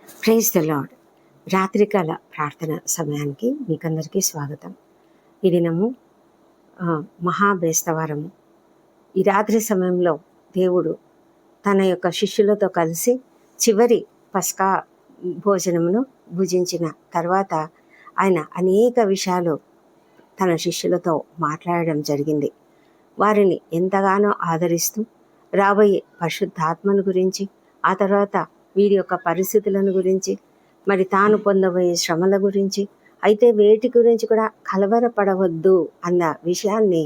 Praise the lord. రాత్రికాల ప్రార్థన సమయానికి మీకందరికీ స్వాగతం. ఈ దినము మహాబేస్తవారము. ఈ రాత్రి సమయంలో దేవుడు తన యొక్క శిష్యులతో కలిసి చివరి పస్కా భోజనమును భుజించిన తర్వాత ఆయన అనేక విషయాలు తన శిష్యులతో మాట్లాడడం జరిగింది. వారిని ఎంతగానో ఆదరిస్తూ రాబోయే పరిశుద్ధాత్మను గురించి, ఆ తర్వాత వీరి యొక్క పరిస్థితులను గురించి, మరి తాను పొందబోయే శ్రమల గురించి, అయితే వేటి గురించి కూడా కలవరపడవద్దు అన్న విషయాన్ని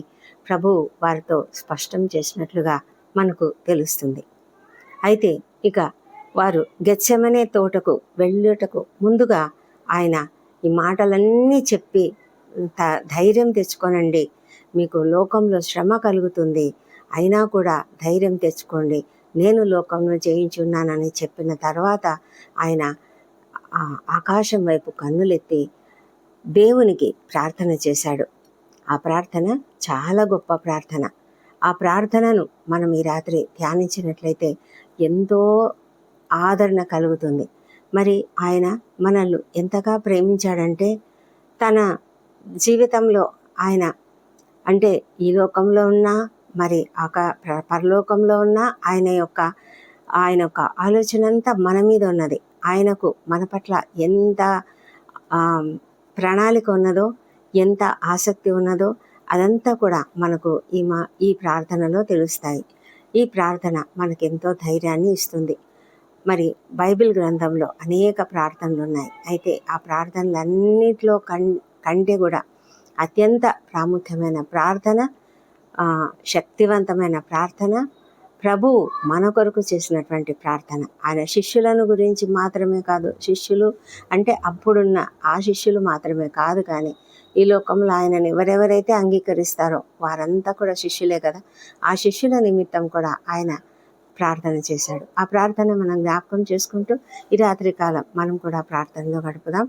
ప్రభు వారితో స్పష్టం చేసినట్లుగా మనకు తెలుస్తుంది. అయితే ఇక వారు గెత్సెమనే తోటకు వెళ్ళుటకు ముందుగా ఆయన ఈ మాటలన్నీ చెప్పి ధైర్యం తెచ్చుకోనండి, మీకు లోకంలో శ్రమ కలుగుతుంది, అయినా కూడా ధైర్యం తెచ్చుకోండి, నేను లోకంలో జయించున్నానని చెప్పిన తర్వాత ఆయన ఆకాశం వైపు కన్నులెత్తి దేవునికి ప్రార్థన చేశాడు. ఆ ప్రార్థన చాలా గొప్ప ప్రార్థన. ఆ ప్రార్థనను మనం ఈ రాత్రి ధ్యానించినట్లయితే ఎంతో ఆదరణ కలుగుతుంది. మరి ఆయన మనల్ని ఎంతగా ప్రేమించాడంటే, తన జీవితంలో ఆయన అంటే ఈ లోకంలో ఉన్నా మరి పరలోకంలో ఉన్న ఆయన యొక్క ఆలోచన అంతా మన మీద ఉన్నది. ఆయనకు మన పట్ల ఎంత ప్రణాళిక ఉన్నదో, ఎంత ఆసక్తి ఉన్నదో అదంతా కూడా మనకు ఈ ప్రార్థనలో తెలుస్తాయి. ఈ ప్రార్థన మనకెంతో ధైర్యాన్ని ఇస్తుంది. మరి బైబిల్ గ్రంథంలో అనేక ప్రార్థనలు ఉన్నాయి. అయితే ఆ ప్రార్థనలన్నిటిలో కంటే కూడా అత్యంత ప్రాముఖ్యమైన ప్రార్థన, శక్తివంతమైన ప్రార్థన, ప్రభువు మన కొరకు చేసినటువంటి ప్రార్థన. ఆయన శిష్యులను గురించి మాత్రమే కాదు, శిష్యులు అంటే అప్పుడున్న ఆ శిష్యులు మాత్రమే కాదు, కానీ ఈ లోకంలో ఆయనను ఎవరెవరైతే అంగీకరిస్తారో వారంతా కూడా శిష్యులే కదా. ఆ శిష్యుల నిమిత్తం కూడా ఆయన ప్రార్థన చేశాడు. ఆ ప్రార్థన మనం జ్ఞాపకం చేసుకుంటూ ఈ రాత్రికాలం మనం కూడా ప్రార్థనలో గడుపుదాం.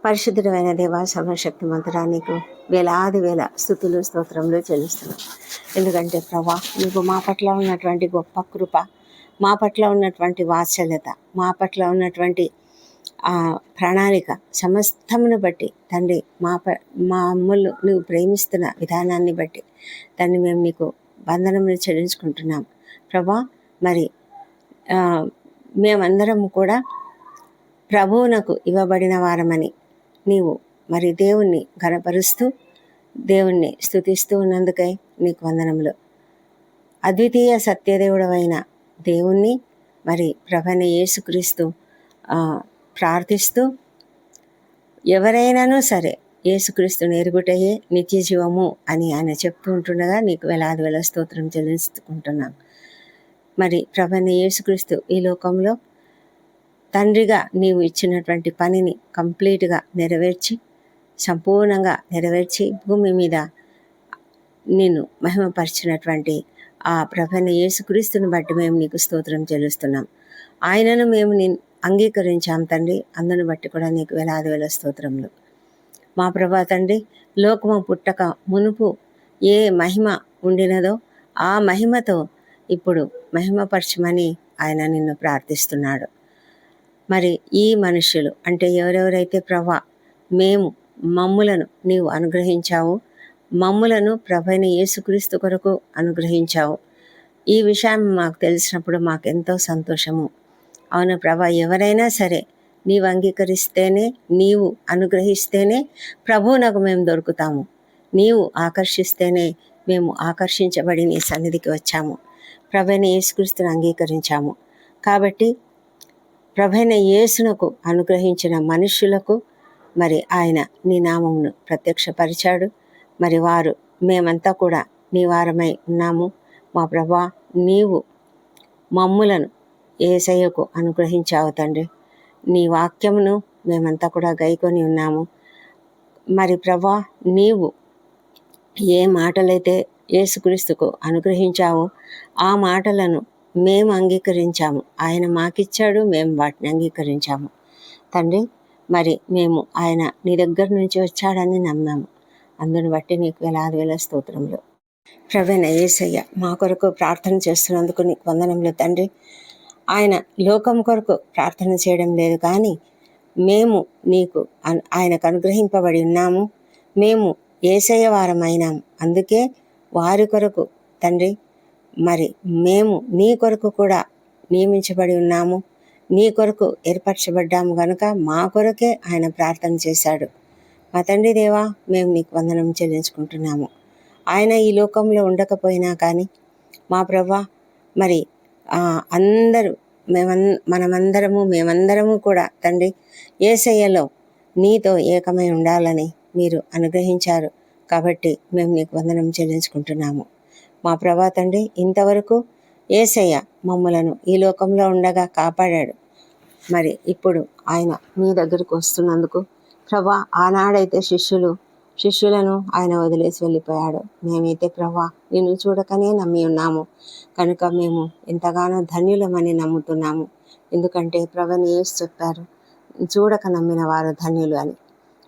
పరిశుద్ధుడైన దేవా, సర్వశక్తిమంతుడా, నీకు వేలాది వేల స్తుతులు స్తోత్రములు చెల్లిస్తున్నాం. ఎందుకంటే ప్రభా, నీకు మా పట్ల ఉన్నటువంటి గొప్ప కృప, మా పట్ల ఉన్నటువంటి వాత్సల్యత, మా పట్ల ఉన్నటువంటి ప్రణాళిక సమస్తమును బట్టి తండ్రి, మమ్మల్ని నువ్వు ప్రేమిస్తున్న విధానాన్ని బట్టి తండ్రి మేము నీకు వందనములు చెల్లించుకుంటున్నాం ప్రభా. మరి మేమందరం కూడా ప్రభువునకు ఇవ్వబడిన వారమని నీవు మరి దేవుణ్ణి ఘనపరుస్తూ దేవుణ్ణి స్తుతిస్తూ ఉన్నందుకై నీకు వందనములు. అద్వితీయ సత్యదేవుడవైన దేవుణ్ణి మరి ప్రభువైన యేసుక్రీస్తు ప్రార్థిస్తూ, ఎవరైనాను సరే యేసుక్రీస్తుని ఎరుగుటయే నిత్య జీవము అని ఆయన చెప్తూ ఉంటుండగా నీకు వేలాది వేల స్తోత్రం చెల్లించుకుంటున్నాం. మరి ప్రభువైన యేసుక్రీస్తు ఈ లోకంలో తండ్రిగా నీవు ఇచ్చినటువంటి పనిని కంప్లీట్గా సంపూర్ణంగా నెరవేర్చి భూమి మీద నిన్ను మహిమపరిచినటువంటి ఆ ప్రభువైన యేసుక్రీస్తుని బట్టి మేము నీకు స్తోత్రం చెల్లిస్తున్నాం. ఆయనను మేము అంగీకరించాం తండ్రి, అందును బట్టి కూడా నీకు వేలాది వేల స్తోత్రములు. మా ప్రభా తండ్రి, లోకము పుట్టక మునుపు ఏ మహిమ ఉండినదో ఆ మహిమతో ఇప్పుడు మహిమపరచమని ఆయన నిన్ను ప్రార్థిస్తున్నాడు. మరి ఈ మనుష్యులు అంటే ఎవరెవరైతే ప్రభా మమ్ములను నీవు అనుగ్రహించావు, మమ్ములను ప్రభువైన యేసుక్రీస్తు కొరకు అనుగ్రహించావు, ఈ విషయం మాకు తెలిసినప్పుడు మాకెంతో సంతోషము. అవును ప్రభా, ఎవరైనా సరే నీవు అంగీకరిస్తేనే, నీవు అనుగ్రహిస్తేనే ప్రభువునకు మేము దొరుకుతాము. నీవు ఆకర్షిస్తేనే మేము ఆకర్షించబడి నీ సన్నిధికి వచ్చాము. ప్రభువైన యేసుక్రీస్తును అంగీకరించాము కాబట్టి ప్రభువైన యేసునకు అనుగ్రహించిన మనుష్యులకు మరి ఆయన నీ నామమును ప్రత్యక్షపరిచాడు. మరి మేమంతా కూడా నీ వారమై ఉన్నాము. మా ప్రభా, నీవు మమ్ములను యేసయ్యకు అనుగ్రహించావు తండ్రి. నీ వాక్యమును మేమంతా కూడా గైకొని ఉన్నాము. మరి ప్రభా, నీవు ఏ మాటలైతే యేసుక్రీస్తుకు అనుగ్రహించావో ఆ మాటలను మేము అంగీకరించాము. ఆయన మాకిచ్చాడు, మేము వాటిని అంగీకరించాము తండ్రి. మరి మేము ఆయన నీ దగ్గర నుంచి వచ్చాడని నమ్మాము. అందుని బట్టి నీకు వేలాది వేల స్తోత్రములు. ప్రభువైన యేసయ్య, మా కొరకు ప్రార్థన చేస్తున్నందుకు నీకు వందనములు తండ్రి. ఆయన లోకం కొరకు ప్రార్థన చేయడం లేదు, కానీ మేము నీకు ఆయనకు అనుగ్రహింపబడి ఉన్నాము. మేము యేసయ్య వారమైనాం. అందుకే వారి కొరకు తండ్రి మరి మేము నీ కొరకు కూడా నియమించబడి ఉన్నాము. నీ కొరకు ఏర్పరచబడ్డాము గనుక మా కొరకే ఆయన ప్రార్థన చేశాడు. మా తండ్రి దేవా, మేము నీకు వందనం చెల్లించుకుంటున్నాము. ఆయన ఈ లోకంలో ఉండకపోయినా కానీ మా ప్రభా మరి అందరూ మేమందరము కూడా తండ్రి యేసయ్యలో నీతో ఏకమై ఉండాలని మీరు అనుగ్రహించారు. కాబట్టి మేము నీకు వందనం చెల్లించుకుంటున్నాము. మా ప్రభా తండ్రి, ఇంతవరకు యేసయ్య మమ్మలను ఈ లోకంలో ఉండగా కాపాడాడు. మరి ఇప్పుడు ఆయన మీ దగ్గరకు వస్తున్నందుకు ప్రభా, ఆనాడైతే శిష్యులను ఆయన వదిలేసి వెళ్ళిపోయాడు. మేమైతే ప్రభా నిన్ను చూడకనే నమ్మి ఉన్నాము కనుక మేము ఎంతగానో ధన్యులమని నమ్ముతున్నాము. ఎందుకంటే ప్రభుని యేసు చెప్పారు, చూడక నమ్మిన వారు ధన్యులు అని.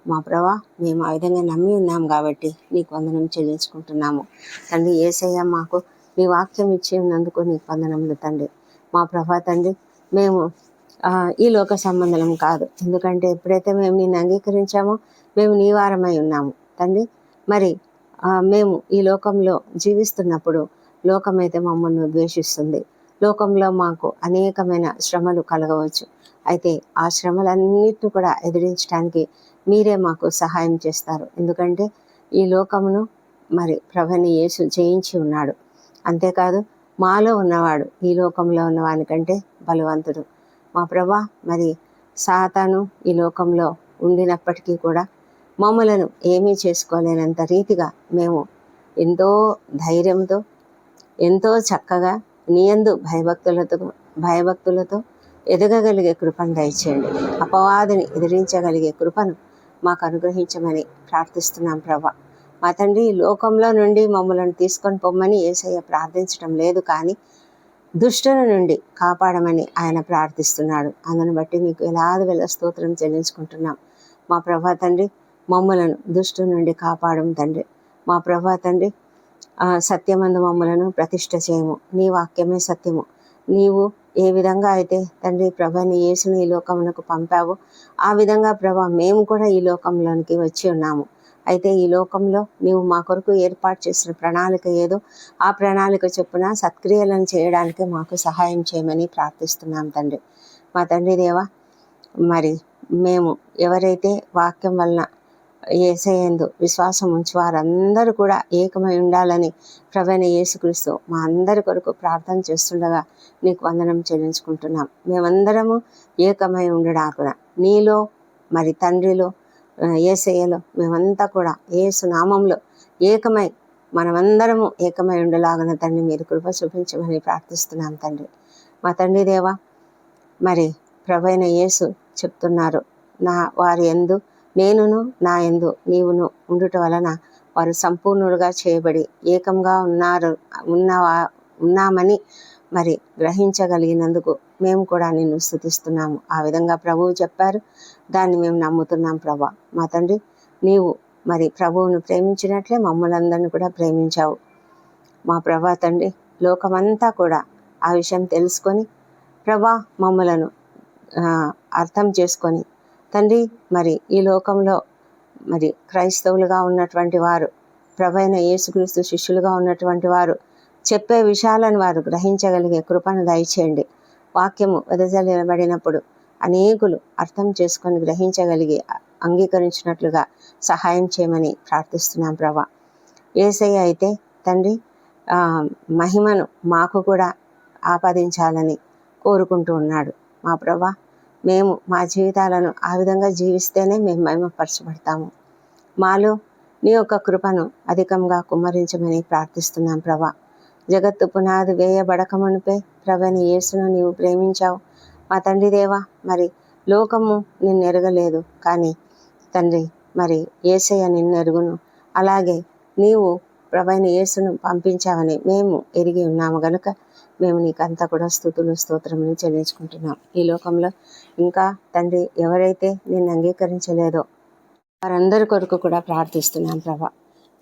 మా ప్రభా, మేము ఆ విధంగా నమ్మి ఉన్నాం కాబట్టి నీకు వందనం చెల్లించుకుంటున్నాము తండ్రి. యేసయ్య మాకు నీ వాక్యం ఇచ్చి ఉన్నందుకు నీకు వందనములు తండ్రి. మా ప్రభా తండ్రి, మేము ఈ లోక సంబంధం కాదు. ఎందుకంటే ఎప్పుడైతే మేము నిన్ను అంగీకరించామో మేము నీ వారమై ఉన్నాము తండ్రి. మరి మేము ఈ లోకంలో జీవిస్తున్నప్పుడు లోకమైతే మమ్మల్ని ద్వేషిస్తుంది. లోకంలో మాకు అనేకమైన శ్రమలు కలగవచ్చు. అయితే ఆ శ్రమలన్నిటిని కూడా ఎదిరించడానికి మీరే మాకు సహాయం చేస్తారు. ఎందుకంటే ఈ లోకమును మరి ప్రభువైన యేసు జయించి ఉన్నాడు. అంతేకాదు మాలో ఉన్నవాడు ఈ లోకంలో ఉన్నవానికంటే బలవంతుడు. మా ప్రభా, మరి సాతాను ఈ లోకంలో ఉండినప్పటికీ కూడా మమ్మలను ఏమీ చేసుకోలేనంత రీతిగా మేము ఎంతో ధైర్యంతో ఎంతో చక్కగా నీయందు భయభక్తులతో ఎదగగలిగే కృపను దయచేయండి. అపవాదిని ఎదిరించగలిగే కృపను మాకు అనుగ్రహించమని ప్రార్థిస్తున్నాం ప్రభా. మా తండ్రి, లోకంలో నుండి మమ్మల్ని తీసుకొని పొమ్మని యేసయ్య ప్రార్థించడం లేదు, కానీ దుష్టుని నుండి కాపాడమని ఆయన ప్రార్థిస్తున్నాడు. అందును బట్టి నీకు వేల స్తోత్రం చెల్లించుకుంటున్నాం. మా ప్రభా తండ్రి, మమ్మలను దుష్టుని నుండి కాపాడము తండ్రి. మా ప్రభా తండ్రి, సత్యమందు మమ్మలను ప్రతిష్ఠ చేయము. నీ వాక్యమే సత్యము. నీవు ఏ విధంగా అయితే తండ్రి ప్రభుని యేసుని ఈ లోకమునకు పంపావో ఆ విధంగా ప్రభా మేము కూడా ఈ లోకంలోనికి వచ్చి ఉన్నాము. అయితే ఈ లోకంలో నీవు మా కొరకు ఏర్పాటు చేసిన ప్రణాళిక ఏదో ఆ ప్రణాళిక చొప్పున సత్క్రియలను చేయడానికి మాకు సహాయం చేయమని ప్రార్థిస్తున్నాం తండ్రి. మా తండ్రి దేవా, మరి మేము ఎవరైతే వాక్యం వలన యేసయ్యందు విశ్వాసం ఉంచి వారందరూ కూడా ఏకమై ఉండాలని ప్రభువైన యేసుక్రీస్తు మా అందరి కొరకు ప్రార్థన చేస్తుండగా నీకు వందనం చెల్లించుకుంటున్నాం. మేమందరము ఏకమై ఉండడాకున నీలో మరి తండ్రిలో యేసయ్యలో మేమంతా కూడా యేసు నామంలో ఏకమై మనమందరము ఏకమై ఉండలాగున తండ్రి మీరు కృప చూపించమని ప్రార్థిస్తున్నాం తండ్రి. మా తండ్రి దేవా, మరి ప్రభువైన యేసు చెప్తున్నారు, వారి యందు నేనును నా యందు నీవును ఉండుట వలన వారు సంపూర్ణులుగా చేయబడి ఏకంగా ఉన్నామని మరి గ్రహించగలిగినందుకు మేము కూడా నిన్ను స్తుతిస్తున్నాము. ఆ విధంగా ప్రభువు చెప్పారు, దాన్ని మేము నమ్ముతున్నాం ప్రభా. మా తండ్రి, నీవు మరి ప్రభువును ప్రేమించినట్లే మమ్మల్ని అందరినీ కూడా ప్రేమించావు. మా ప్రభా తండ్రి, లోకమంతా కూడా ఆ విషయం తెలుసుకొని ప్రభా మమ్మలను అర్థం చేసుకొని తండ్రి, మరి ఈ లోకంలో మరి క్రైస్తవులుగా ఉన్నటువంటి వారు, ప్రభువైన యేసుక్రీస్తు శిష్యులుగా ఉన్నటువంటి వారు చెప్పే విషయాలను వారు గ్రహించగలిగే కృపను దయచేయండి. వాక్యము వెదజల్లబడినప్పుడు అనేకులు అర్థం చేసుకొని గ్రహించగలిగి అంగీకరించినట్లుగా సహాయం చేయమని ప్రార్థిస్తున్నాం ప్రభా. యేసయ్య అయితే తండ్రి మహిమను మాకు కూడా ఆపాదించాలని కోరుకుంటూ ఉన్నాడు. మా ప్రభా, మేము మా జీవితాలను ఆ విధంగా జీవిస్తేనే మేము మహిమపరచబడతాము. మాలో నీ యొక్క కృపను అధికంగా కుమ్మరించమని ప్రార్థిస్తున్నాం ప్రభా. జగత్తు పునాది వేయబడకమునిపై ప్రభువైన యేసును నీవు ప్రేమించావు. మా తండ్రి దేవా, మరి లోకము నిన్ను ఎరగలేదు, కానీ తండ్రి మరి యేసయ్య నిన్ను ఎరుగును. అలాగే నీవు ప్రభువైన యేసును పంపించావని మేము ఎరిగి ఉన్నాము గనుక మేము నీకంతా కూడా స్తుతులు స్తోత్రములు చెల్లించుకుంటున్నాం. ఈ లోకంలో ఇంకా తండ్రి ఎవరైతే నిన్ను అంగీకరించలేదో వారందరి కొరకు కూడా ప్రార్థిస్తున్నాం ప్రభా.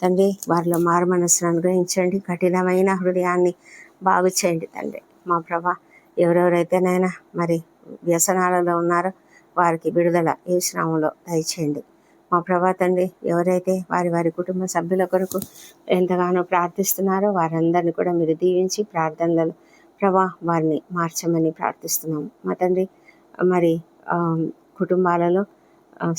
తండ్రి, వారిలో మారు మనస్సును అనుగ్రహించండి, కఠినమైన హృదయాన్ని బాగు చేయండి తండ్రి. మా ప్రభా, ఎవరెవరైతే నాయన మరి వ్యసనాలలో ఉన్నారో వారికి విడుదల యేసు నామములో దయచేయండి. మా ప్రభా తండ్రి, ఎవరైతే వారి వారి కుటుంబ సభ్యుల కొరకు ఎంతగానో ప్రార్థిస్తున్నారో వారందరినీ కూడా మీరు దీవించి ప్రార్థనలలో ప్రభా వారిని మార్చమని ప్రార్థిస్తున్నాము. మా తండ్రి, మరి కుటుంబాలలో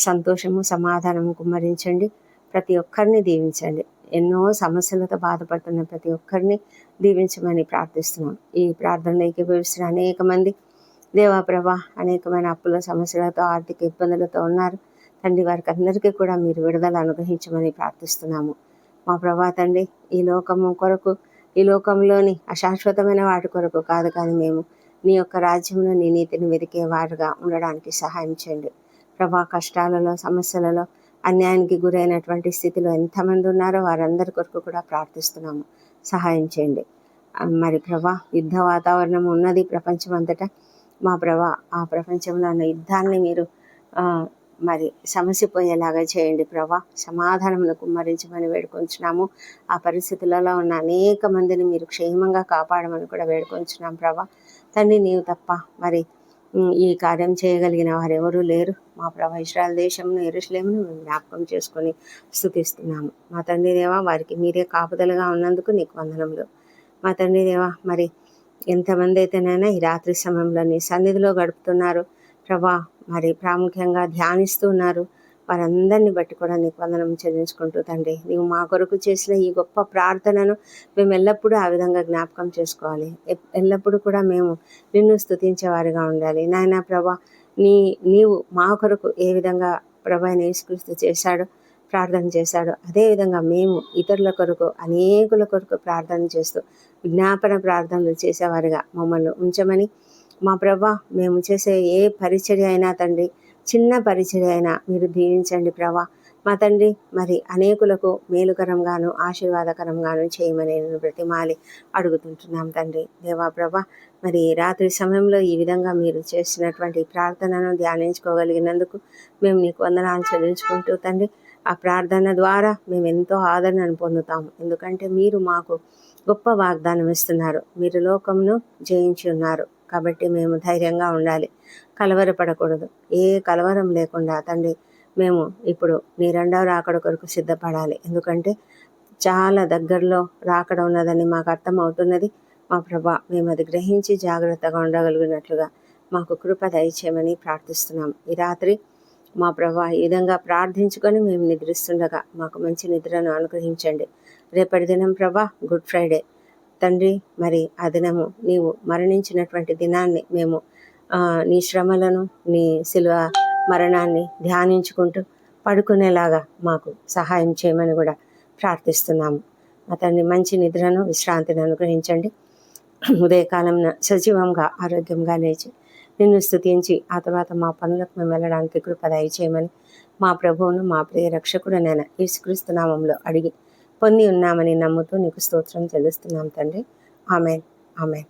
సంతోషము సమాధానము కుమ్మరించండి. ప్రతి ఒక్కరిని దీవించండి. ఎన్నో సమస్యలతో బాధపడుతున్న ప్రతి ఒక్కరిని దీవించమని ప్రార్థిస్తున్నాం. ఈ ప్రార్థనలో ఏకీభవిస్తున్న అనేక మంది దేవా ప్రభా అనేకమైన అప్పుల సమస్యలతో ఆర్థిక ఇబ్బందులతో ఉన్నారు తండ్రి. వారికి అందరికీ కూడా మీరు విడుదల అనుగ్రహించమని ప్రార్థిస్తున్నాము. మా ప్రభా తండ్రి, ఈ లోకము కొరకు, ఈ లోకంలోని అశాశ్వతమైన వాటి కొరకు కాదు, కానీ మేము నీ యొక్క రాజ్యంలో నీ నీతిని వెతికే వారుగా ఉండడానికి సహాయం చేయండి ప్రభా. కష్టాలలో సమస్యలలో అన్యాయానికి గురైనటువంటి స్థితిలో ఎంతమంది ఉన్నారో వారందరి కొరకు కూడా ప్రార్థిస్తున్నాము. సహాయం చేయండి. మరి ప్రభా, యుద్ధ వాతావరణం ఉన్నది ప్రపంచం అంతటా. మా ప్రభా, ఆ ప్రపంచంలో ఉన్న యుద్ధాన్ని మీరు మరి సమసిపోయేలాగా చేయండి ప్రభా. సమాధానమును కుమ్మరించమని వేడుకొంచున్నాము. ఆ పరిస్థితులలో ఉన్న అనేక మందిని మీరు క్షేమంగా కాపాడమని కూడా వేడుకొంచున్నాం ప్రభా. తండ్రి, నీవు తప్ప మరి ఈ కార్యం చేయగలిగిన వారు ఎవరూ లేరు. మా ప్రభా, ఇశ్రాయేలు దేశంను యెరూషలేమును మేము జ్ఞాపకం చేసుకొని స్తుతిస్తున్నాము. మా తండ్రి దేవా, వారికి మీరే కాపుదలుగా ఉన్నందుకు నీకు వందనములు. మా తండ్రి దేవా, మరి ఎంతమంది అయితేనైనా ఈ రాత్రి సమయంలో నీ సన్నిధిలో గడుపుతున్నారు ప్రభా, మరి ప్రాముఖ్యంగా ధ్యానిస్తూ ఉన్నారు, వారందరినీ బట్టి కూడా నీకు వందనం చెల్లించుకుంటూ తండ్రి, నీవు మా కొరకు చేసిన ఈ గొప్ప ప్రార్థనను మేము ఎల్లప్పుడూ ఆ విధంగా జ్ఞాపకం చేసుకోవాలి. ఎల్లప్పుడూ కూడా మేము నిన్ను స్తుతించేవారిగా ఉండాలి నాయనా ప్రభా. నీవు మా కొరకు ఏ విధంగా ప్రభా యేసుక్రీస్తు చేశాడో, ప్రార్థన చేశాడో, అదేవిధంగా మేము ఇతరుల కొరకు అనేకుల కొరకు ప్రార్థన చేస్తూ విజ్ఞాపన ప్రార్థనలు చేసేవారిగా మమ్మల్ని ఉంచమని మా ప్రభా, మేము చేసే ఏ పరిచర్య అయినా తండ్రి, చిన్న పరిచర్య అయినా మీరు దీవించండి ప్రభా. మా తండ్రి, మరి అనేకులకు మేలుకరంగాను ఆశీర్వాదకరంగాను చేయమని నేను బ్రతిమాలి అడుగుతుంటున్నాం తండ్రి. దేవా ప్రభా, మరి రాత్రి సమయంలో ఈ విధంగా మీరు చేసినటువంటి ప్రార్థనను ధ్యానించుకోగలిగినందుకు మేము నీకు వందనాలు చెల్లించుకుంటూ తండ్రి, ఆ ప్రార్థన ద్వారా మేము ఎంతో ఆదరణను పొందుతాము. ఎందుకంటే మీరు మాకు గొప్ప వాగ్దానం ఇస్తున్నారు. మీరు లోకమును జయించి ఉన్నారు కాబట్టి మేము ధైర్యంగా ఉండాలి, కలవరపడకూడదు. ఏ కలవరం లేకుండా తండ్రి మేము ఇప్పుడు నీ రెండవ రాకడ కొరకు సిద్ధపడాలి. ఎందుకంటే చాలా దగ్గరలో రాకడ ఉన్నదని మాకు అర్థమవుతున్నది. మా ప్రభా, మేము అది గ్రహించి జాగ్రత్తగా ఉండగలిగినట్లుగా మాకు కృప దయచేయమని ప్రార్థిస్తున్నాం. ఈ రాత్రి మా ప్రభా, ఈ విధంగా ప్రార్థించుకొని మేము నిద్రిస్తుండగా మాకు మంచి నిద్రను అనుగ్రహించండి. రేపటి దినం ప్రభా గుడ్ ఫ్రైడే తండ్రి, మరి ఆ దినము నీవు మరణించినటువంటి దినాన్ని మేము నీ శ్రమలను, నీ శిలువ మరణాన్ని ధ్యానించుకుంటూ పడుకునేలాగా మాకు సహాయం చేయమని కూడా ప్రార్థిస్తున్నాము. మా తండ్రి, మంచి నిద్రను విశ్రాంతిని అనుగ్రహించండి. ఉదయకాలం సజీవంగా ఆరోగ్యంగా లేచి నిన్ను స్తుతించి ఆ తర్వాత మా పనులకు మేము వెళ్ళడానికి కృప దయచేయమని మా ప్రభువును మా ప్రియ రక్షకుడనైన యేసుక్రీస్తు నామములో అడిగి పొంది ఉన్నామని నమ్ముతూ నీకు స్తోత్రం చెల్లిస్తున్నాం తండ్రి. Amen, amen.